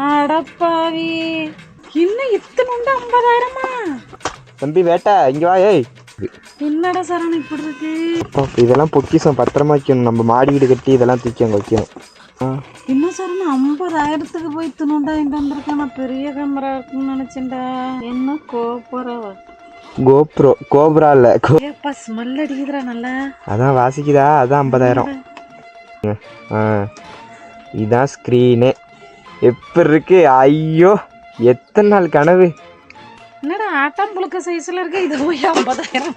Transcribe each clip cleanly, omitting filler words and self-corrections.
அடப்பாவி, இன்னும் இத்தனுண்டு 50,000-மா? தம்பி வேட்டா இங்க வா. ஏய் என்னடா சரண் இப்படி இருக்கு? இதெல்லாம் பொக்கிஷம், பத்திரமா வைக்கணும். நம்ம மாடி வீடு கட்டி இதெல்லாம் தூக்கி அங்க வைக்கணும். என்ன சரண் 50,000-க்கு போய் இத்தனுண்டா இங்க வந்திருக்கேன். நான் பெரிய கேமரா இருக்குன்னு நினைச்சேன்டா. என்ன கோபுரவா? கோப்ரா இல்ல. ஏப்பா ஸ்மெல் அடிக்குதுடா நல்லா. அதான் வாசிக்குதா, அதான் 50,000. இதான் ஸ்கிரீனு. எப்படி இருக்கு? ஐயோ எத்தனை நாள் கனவு. என்னடா ஆட்டம் புழுக்க சைஸ்ல இருக்கு. இது போய் 50,000.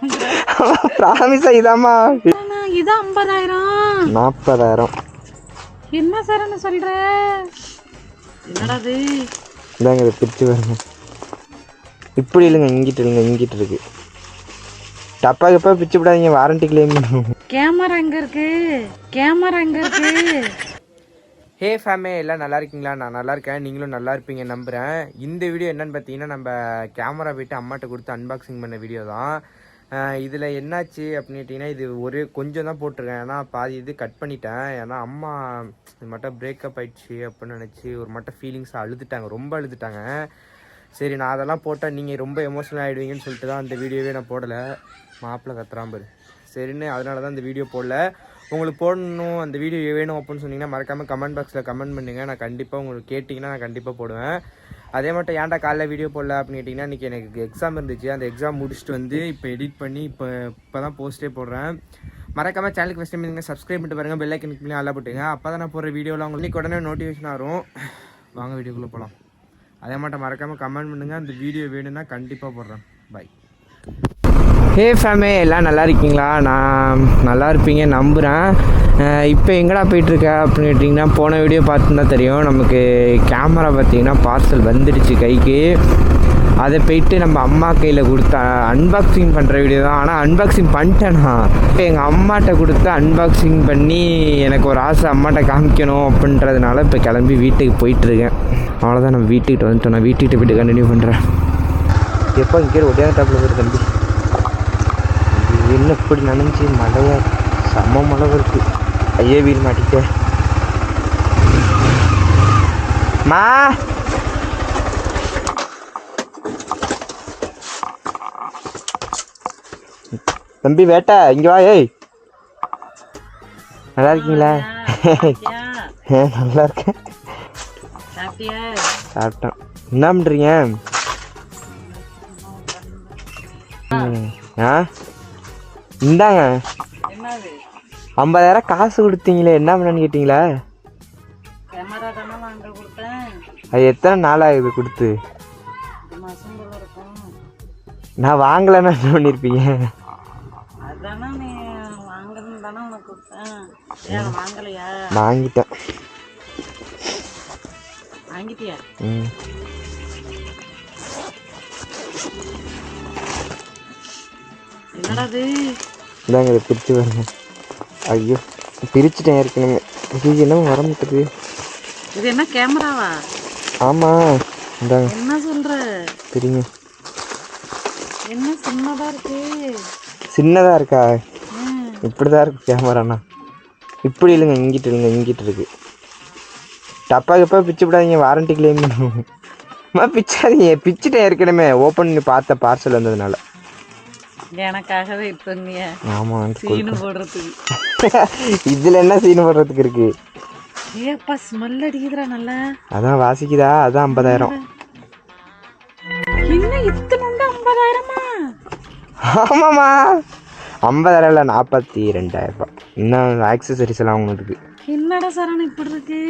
பிராமிஸா இதாம்மா. இது 50,000. 40,000. என்ன சரண் சொல்ற? என்னடா இது? இதாங்க இதை பிரிச்சு வருங்க. இப்படி இல்லைங்க, இங்கிட்டு இருக்கு. டப்பா கப்பா பிச்சு விடாதீங்க, வாரண்டி கிளைம் பண்ணுவோம். கேமரா எங்க இருக்கு? ஹே ஃபேமே, எல்லாம் நல்லா இருக்கீங்களா? நான் நல்லா இருக்கேன், நீங்களும் நல்லா இருப்பீங்க நம்புகிறேன். இந்த வீடியோ என்னென்னு பார்த்தீங்கன்னா, நம்ம கேமரா போய்ட்டு அம்மாட்ட கொடுத்து அன்பாக்சிங் பண்ண வீடியோ தான். இதில் என்னாச்சு அப்படின்ட்டிங்கன்னா, இது ஒரு கொஞ்சம் தான் போட்டிருக்கேன். ஏன்னா பாதி இது கட் பண்ணிட்டேன். ஏன்னா அம்மா இது மட்டும் பிரேக்கப் ஆகிடுச்சு அப்படின்னு நினச்சி ஒரு மட்டும் ஃபீலிங்ஸாக அழுதுட்டாங்க, ரொம்ப அழுதுட்டாங்க. சரி நான் அதெல்லாம் போட்டால் நீங்கள் ரொம்ப எமோஷனல் ஆகிடுவீங்கன்னு சொல்லிட்டு தான் அந்த வீடியோவே நான் போடலை. மாப்பிள்ளை கத்துறாம்பரு சரின்னு அதனால தான் இந்த வீடியோ போடல. உங்களுக்கு போடணும், அந்த வீடியோ வேணும் அப்படின்னு சொன்னீங்கன்னா மறக்காமல் கமெண்ட் பாக்ஸில் கமெண்ட் பண்ணுங்கள். நான் கண்டிப்பாக உங்களுக்கு கேட்டிங்கன்னா நான் கண்டிப்பாக போடுவேன். அதே மட்டும் ஏன்டா காலைல வீடியோ போடல அப்படின்னு கேட்டிங்கன்னா, இன்றைக்கி எனக்கு எக்ஸாம் இருந்துச்சு. அந்த எக்ஸாம் முடிச்சுட்டு வந்து இப்போ எடிட் பண்ணி இப்போ தான் போஸ்ட்டே போடுறேன். மறக்காமல் சேனலுக்கு ஃபஸ்ட் டைம் நீங்கள் சப்ஸ்கிரைப் பண்ணிட்டு பாருங்கள், பெல் ஐக்கன் கிளிக் பண்ணி ஆள போட்டுங்க. அப்போ தான் நான் போடுற வீடியோவில் உங்களுக்கு உடனே நோட்டிஃபிகேஷன் வரும். வாங்க வீடியோக்குள்ளே போகலாம். அதே மட்டும் மறக்காமல் கமெண்ட் பண்ணுங்கள். அந்த வீடியோ வேணும்னா கண்டிப்பாக போடுறேன். பை. ஹே ஃபேமே, எல்லாம் நல்லா இருக்கீங்களா? நான் நல்லா இருப்பீங்க நம்புகிறேன். இப்போ எங்கடா போயிட்டுருக்க அப்படின்னு கேட்டிங்கன்னா, போன வீடியோ பார்த்துன்னா தெரியும். நமக்கு கேமரா பார்த்திங்கன்னா பார்சல் வந்துடுச்சு கைக்கு. அதை போயிட்டு நம்ம அம்மா கையில் கொடுத்தா அன்பாக்சிங் பண்ணுற வீடியோ தான். ஆனால் அன்பாக்சிங் பண்ணிட்டேன்னா எங்கள் அம்மாட்ட கொடுத்து அன்பாக்சிங் பண்ணி எனக்கு ஒரு ஆசை அம்மாட்ட காமிக்கணும் அப்படின்றதுனால இப்போ கிளம்பி வீட்டுக்கு போயிட்டுருக்கேன். அவ்வளோதான், நம்ம வீட்டுக்கிட்ட வந்துட்டோம். நான் வீட்டுக்கிட்ட போய்ட்டு கண்டினியூ பண்ணுறேன். எப்போ இங்கே ஒட்டியான டாப்பில் போய்ட்டு தம்பி என்ன இப்படி நனைஞ்சி மழையா, செம்ம மழை இருக்கு. ஐயே வீல் மாட்டிக்க மா. தம்பி வேட்டா இங்க வா. ஏய் நல்லா இருக்கீங்களா? நல்லா இருக்கேன். சாப்பிட்டோம். என்ன பண்றீங்க? இந்தாங்க 50,000 காசு கொடுத்தீங்களே, என்ன பண்ணு கேட்டீங்களா? அது எத்தனை நாள் ஆகுது கொடுத்து? நான் வாங்கலன்னா என்ன பண்ணிருப்பீங்க? வாங்கிட்டேன். இதாங்க இதை பிரிச்சு வருங்க. ஐயோ பிரிச்சுட்டேன் ஏற்கனவே. இது என்ன வர மாட்டேது? இது என்ன கேமராவா? ஆமா இந்தாங்க. என்ன சொல்ற? பிரிங்க. என்ன சின்னதா இருக்கு? சின்னதா இருக்கா? இப்படிதான் இருக்கு கேமராண்ணா. இப்படி இல்லைங்க, இங்கிட்டு இருக்கு. டப்பா கப்பா பிச்சு விடாதீங்க, வாரண்டி கிளைம் பண்ணுவோம். பிச்சாதீங்க, பிச்சுட்டேன் ஏற்கனவே. ஓப்பன் பண்ணி பார்த்த பார்சல் வந்ததுனால. எனக்காகவே இப்போ நீ ஆமா சீனு போடுறதுக்கு. இதுல என்ன சீனு போடுறதுக்கு இருக்கு? ஏப்பா ஸ்மெல் அடிக்குதுடா நல்லா. அதான் வாசிக்குதா, அதான் 50,000. இன்னும் இத்தனுண்டு 50,000-மா? ஆமாம்மா 50,000 இல்லை, 42,000. இன்னும் ஆக்சசரிஸ் எல்லாம் அவங்களுக்கு. என்னடா சரண் இப்படி இருக்கு?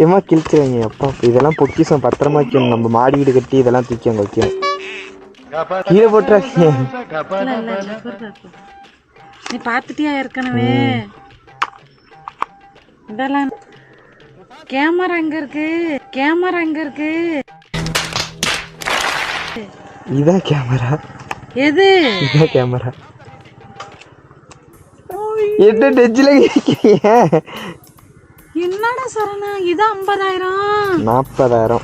ஏமா கிழிச்சுருவீங்க அப்பா. இதெல்லாம் பொக்கிஷம், பத்திரமா வைக்கணும். நம்ம மாடி வீடு கட்டி இதெல்லாம் தூக்கி அங்கே வைக்கணும். கீழே போட்டுறாதீங்க. நீ பார்த்துட்டியா ஏற்கனவே? இதெல்லாம் கேமரா எங்க இருக்கு? இதான் கேமரா. எது? இதான் கேமரா. என்ன டெஜ்ல கேட்கிறீங்க? என்னடா சரணா இது 50,000? 40,000.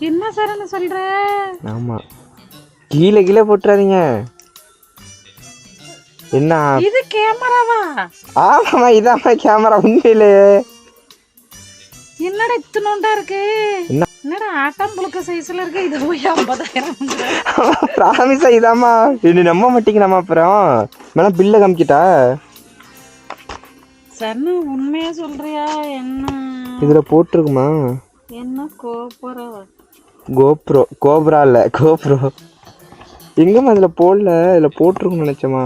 என்ன சரண சொல்ற? ஆமா கீழே போட்டுறாதீங்க. என்ன இது கேமராவா? ஆமாமா இதாம்மா கேமரா. உண்மையிலே என்னடா இத்தனோண்டா இருக்கு? என்ன? என்னடா ஆட்டம் புழுக்க சைஸ்ல இருக்கு? இது போய் 50,000. ப்ராமிஸா இதாம்மா. என்ன நம்ப மாட்டீங்களாம்மா? அப்புறம் மேடம் பில்லை காமிக்கிட்டா? சன்னு உண்மையா சொல்றியா? என்ன இதுல போட்டிருக்குமா? என்ன கோபுரா? கோப்ரா இல்ல, கோப்ரோ. எங்கம்மா இதுல போடல, இதுல போட்டிருக்குன்னு நினைச்சேம்மா.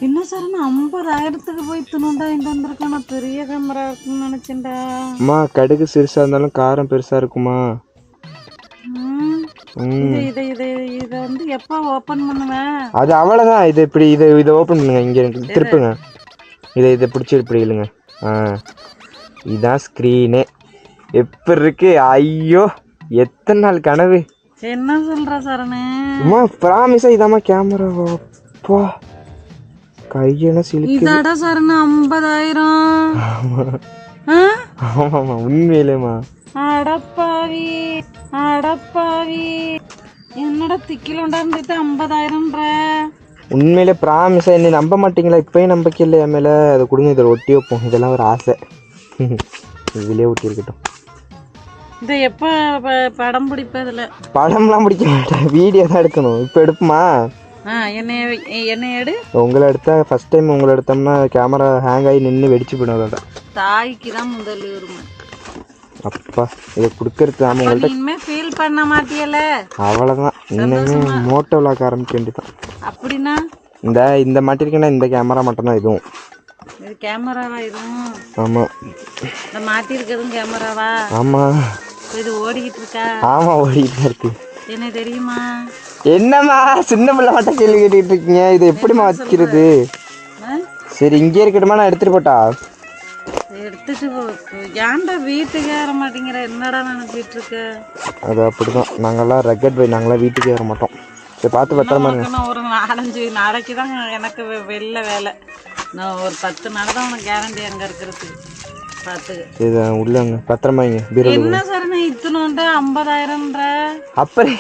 என்ன சார் 50,000க்கு போய் இத்தனோண்டா வாங்கிட்டு வந்திருக்கேன். நான் பெரிய கேமரா இருக்குன்னு நினைச்சேன்டா. அம்மா கடுகு சிறுசா இருந்தாலும் காரம் பெருசா இருக்குமா? இதை வந்து எப்போ ஓபன் பண்ணுவேன்? அது அவ்வளவுதான். இது இப்படி இதை ஓபன் பண்ணுங்க. இங்க திருப்புங்க. இதை பிடிச்சி இப்படி இல்லைங்க. இதான் ஸ்க்ரீனு. எப்படி இருக்கு? ஐயோ எத்தனை நாள் கனவு. என்ன சொல்ற சரணு? அம்மா ப்ராமிஸா இதாம்மா கேமரா. அப்பா கையெல்லாம் சிலிக்கு. இதாடா சரணு 50,000? ஆமாம்மா உண்மையிலேம்மா. அடப்பாவி அடப்பாவி, என்னடா திக்கிலோண்டா இருந்துட்டு 50,000ன்ற? உண்மையிலே ப்ராமிஸா என்ன நம்ப மாட்டீங்களா? இப்பயும் நம்பிக்கை இல்லை என் மேலே. அதை கொடுங்க, இதில் ஒட்டி வைப்போம். இதெல்லாம் ஒரு ஆசை. இதுலேயே ஒட்டி இருக்கட்டும். இதை எப்போ படம் பிடிப்ப? இதில் படம்லாம் பிடிக்க மாட்டேன், வீடியோ தான் எடுக்கணும். இப்போ எடுப்புமா? என்ன எடு. உங்களை எடுத்தா ஃபர்ஸ்ட் டைம் உங்களை எடுத்தோம்னா கேமரா ஹேங் ஆகி நின்று வெடிச்சு போயிடும். அதோட தாய்க்கு தான் முதல் உரிமை. அப்பா இதை கொடுக்கறது தான் உங்கள்கிட்ட. இனிமே ஃபீல் பண்ண மாட்டியல? அவ்வளோதான். இன்னுமே மோட்டோ விளாக்க ஆரம்பிக்க வேண்டியதான். அப்படின்னா இந்த மாட்டிருக்கேன்னா இந்த கேமரா மட்டும்தான் இதுவும். இது கேமராவா? இதுவும் ஆமாம். இந்த மாட்டிருக்கிறதும் கேமராவா? ஆமாம். இது ஓடிக்கிட்டு இருக்கா? ஆமாம் ஓடிக்கிட்டு தான் இருக்கு. என்ன தெரியுமா? என்னம்மா சின்ன பிள்ளை மட்டும் கேள்வி கேட்டுட்டு இருக்கீங்க? இது எப்படிம்மா வச்சுக்கிறது? சரி இங்கே இருக்கட்டுமா, நான் எடுத்துட்டு போட்டா? எடுத்துட்டு ஏன்டா வீட்டுக்கு ஏற மாட்டேங்கிற? என்னடா நினைச்சிட்டு இருக்க? அது அப்படிதான். நாங்கெல்லாம் ரெக்கட் போய் நாங்களாம் வீட்டுக்கு ஏற மாட்டோம். சரி பார்த்து பத்திரமா இருங்க. ஒரு 4-5 நாளைக்கு தான் எனக்கு வெளில வேலை. நான் ஒரு 10 நாள் தான் உனக்கு கேரண்டி அங்கே இருக்கிறதுக்கு. பார்த்துக்க. இது உள்ளங்க பத்திரமாங்க. என்ன சார் நான் இத்தனோண்டு 50,000ன்ற? அப்புறம்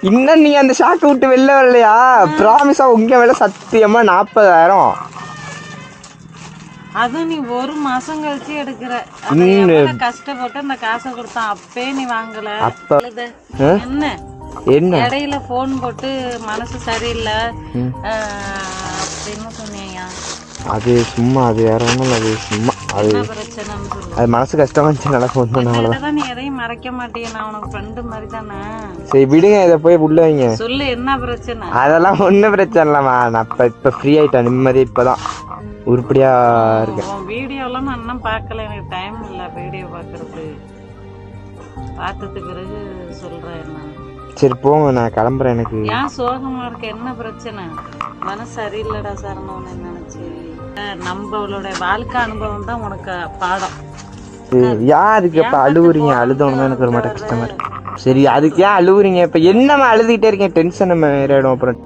இன்னும் நீ அந்த ஷாக்கை விட்டு வெளில வரலையா? ப்ராமிஸா உங்க வேலை சத்தியமா 40,000. அதுவும் நீ ஒரு மாசம் கழிச்சு எடுக்கிற. கஷ்டப்பட்டு அந்த காசை கொடுத்தான், அப்பே நீ வாங்கல. என்ன என்ன இடையில போன் போட்டு மனசு சரியில்லை அப்படின்னு சொன்னியா? அது சும்மா, அது வேற ஒன்றும். அது சும்மா, அது பிரச்சனைன்னு சொல்லு. அது மனசு கஷ்டமா இருந்துச்சு. நல்லா ஃபோன் பண்ண அவ்வளோதான். நீ எதையும் மறைக்க மாட்டேன், நான் உனக்கு ஃப்ரெண்டு மாதிரி தானே. சரி விடுங்க, இதை போய் உள்ள வைங்க. சொல்லு என்ன பிரச்சனை? அதெல்லாம் ஒன்றும் பிரச்சனை இல்லைம்மா. நான் இப்போ ஃப்ரீ ஆயிட்டேன், நிம்மதி. இப்போதான் உருப்படியா இருக்கேன். வீடியோலாம் நான் இன்னும் பார்க்கல, எனக்கு டைம் இல்லை வீடியோ பார்க்கறது. பார்த்தது பிறகு சொல்கிறேன் என்ன. சரி போங்க, நான் கிளம்புறேன். எனக்கு ஏன் சோகமா இருக்க? என்ன பிரச்சனை? மனசு சரியில்லடா சரணவனை நினைச்சு. நம்மளோட வாழ்க்கை அனுபவம் தான் உனக்கு பாடம். யாருக்கு இப்ப அழுவுறீங்க? அழுதவங்க எனக்கு ஒரு மாட்ட கஷ்டமா இருக்கு. சரி அதுக்கு ஏன் அழுவுறீங்க? இப்ப என்னம்மா அழுதுகிட்டே இருக்கேன்? டென்ஷன் ஆயிடும் அப்புறம்.